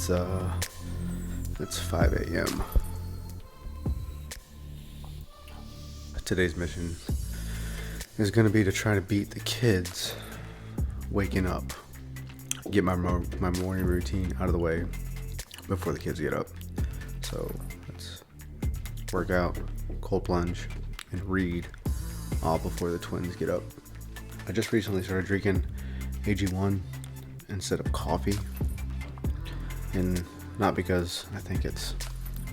It's 5 a.m. Today's mission is going to be to try to beat the kids waking up. Get my morning routine out of the way before the kids get up. So let's work out, cold plunge, and read all before the twins get up. I just recently started drinking AG1 instead of coffee. And not because I think it's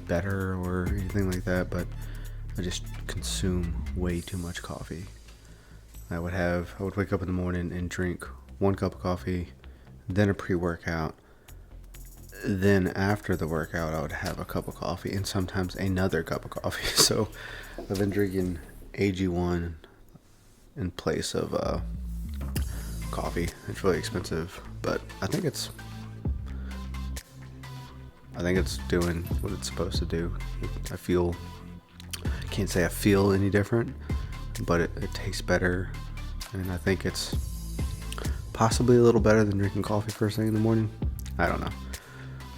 better or anything like that, but I just consume way too much coffee. I would wake up in the morning and drink 1 cup of coffee, then a pre-workout. Then after the workout, I would have a cup of coffee and sometimes another cup of coffee. So I've been drinking AG1 in place of coffee. It's really expensive, but I think it's doing what it's supposed to do. I can't say I feel any different, but it tastes better, and I think it's possibly a little better than drinking coffee first thing in the morning. I don't know,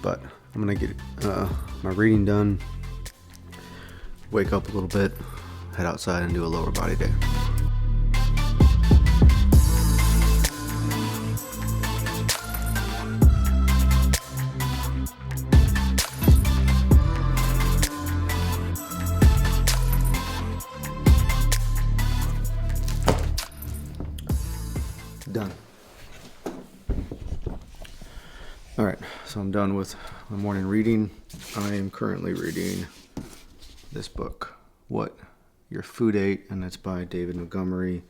but I'm gonna get my reading done, wake up a little bit, head outside and do a lower body day. Done. Alright, so I'm done with my morning reading. I am currently reading this book, What Your Food Ate, and it's by David Montgomery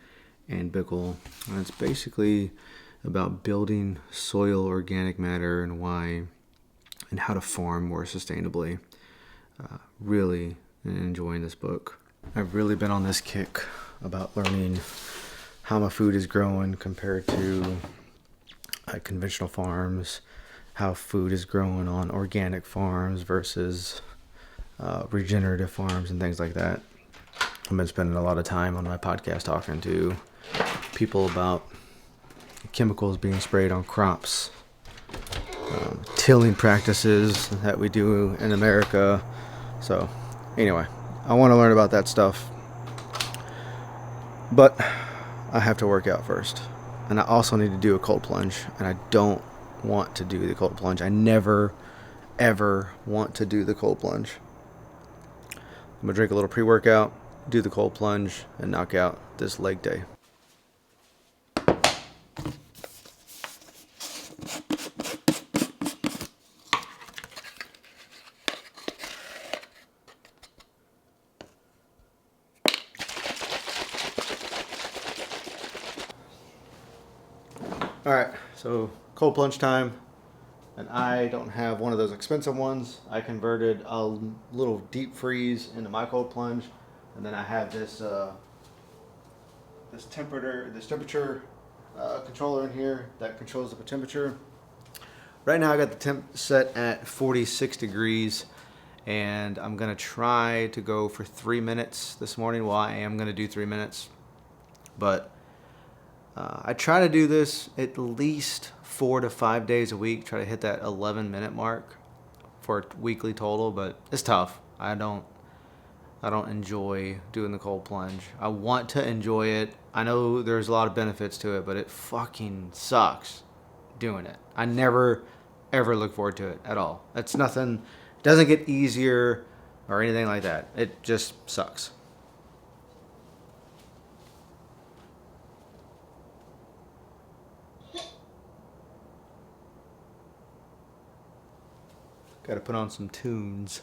and Bickle. And it's basically about building soil organic matter and how to farm more sustainably. Really enjoying this book. I've really been on this kick about learning how my food is growing compared to conventional farms, how food is growing on organic farms versus regenerative farms and things like that. I've been spending a lot of time on my podcast talking to people about chemicals being sprayed on crops, tilling practices that we do in America. So anyway, I want to learn about that stuff, but I have to work out first, and I also need to do a cold plunge, and I don't want to do the cold plunge. I never ever want to do the cold plunge. I'm gonna drink a little pre-workout, do the cold plunge, and knock out this leg day. Alright, so cold plunge time, and I don't have one of those expensive ones. I converted a little deep freeze into my cold plunge, and then I have this temperature controller in here that controls the temperature. Right now I got the temp set at 46 degrees, and I'm going to try to go for 3 minutes this morning. Well, I am going to do 3 minutes, but I try to do this at least 4 to 5 days a week, try to hit that 11-minute mark for a weekly total, but it's tough. I don't enjoy doing the cold plunge. I want to enjoy it. I know there's a lot of benefits to it, but it fucking sucks doing it. I never ever look forward to it at all. It's nothing, it doesn't get easier or anything like that. It just sucks. Got to put on some tunes.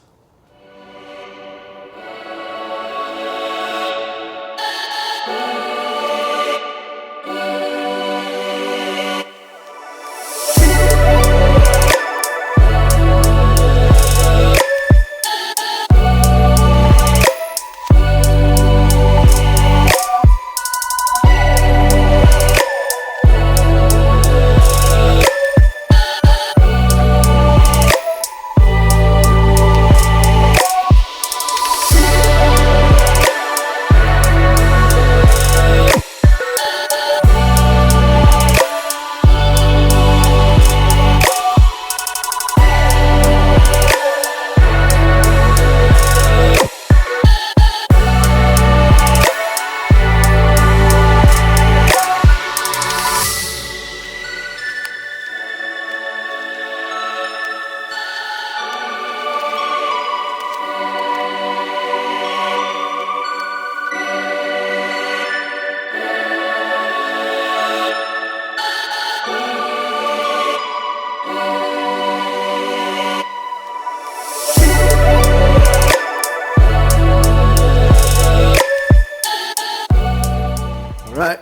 All right,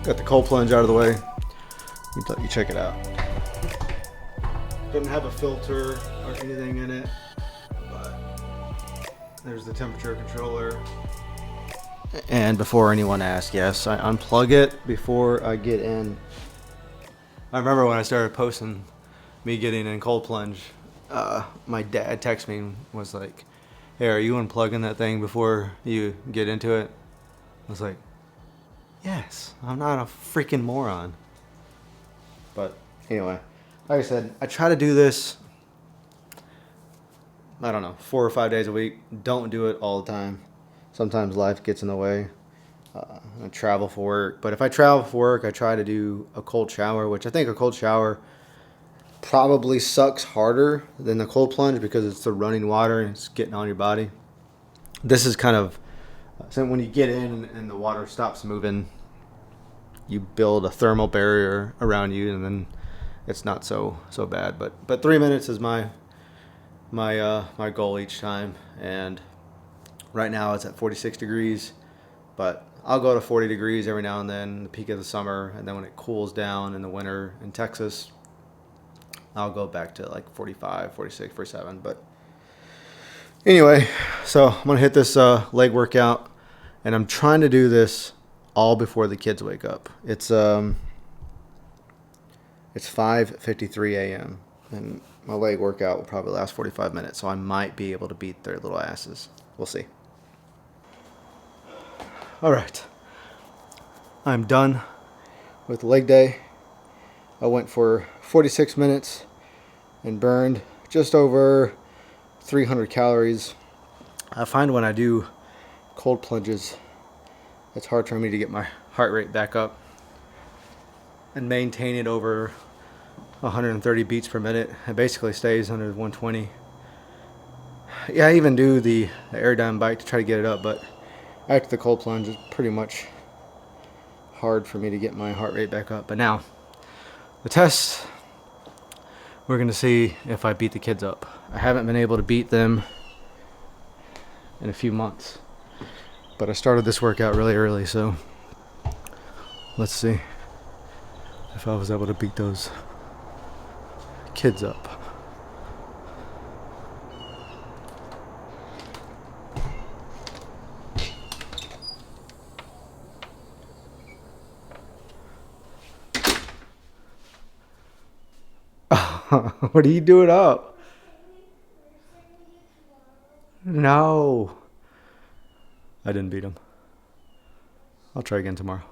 got the cold plunge out of the way. Let you check it out. Doesn't have a filter or anything in it, but there's the temperature controller. And before anyone asks, yes, I unplug it before I get in. I remember when I started posting me getting in cold plunge, my dad texted me and was like, "Hey, are you unplugging that thing before you get into it?" I was like, "Yes, I'm not a freaking moron." But anyway, like I said, I try to do this, I don't know, 4 or 5 days a week. Don't do it all the time. Sometimes life gets in the way. I travel for work. But if I travel for work, I try to do a cold shower, which I think a cold shower probably sucks harder than the cold plunge because it's the running water and it's getting on your body. This is kind of, so when you get in and the water stops moving, you build a thermal barrier around you, and then it's not so bad. But 3 minutes is my goal each time, and right now it's at 46 degrees, but I'll go to 40 degrees every now and then, the peak of the summer, and then when it cools down in the winter in Texas, I'll go back to like 45, 46, 47. But anyway, so I'm going to hit this leg workout, and I'm trying to do this all before the kids wake up. It's 5:53 a.m. and my leg workout will probably last 45 minutes, so I might be able to beat their little asses. We'll see. All right, I'm done with leg day. I went for 46 minutes and burned just over 300 calories. I find when I do cold plunges, it's hard for me to get my heart rate back up and maintain it over 130 beats per minute. It basically stays under 120. Yeah, I even do the airdyne bike to try to get it up, but after the cold plunge, it's pretty much hard for me to get my heart rate back up. But now, the test, we're going to see if I beat the kids up. I haven't been able to beat them in a few months, but I started this workout really early, so let's see if I was able to beat those kids up. What are you doing up? No. I didn't beat him. I'll try again tomorrow.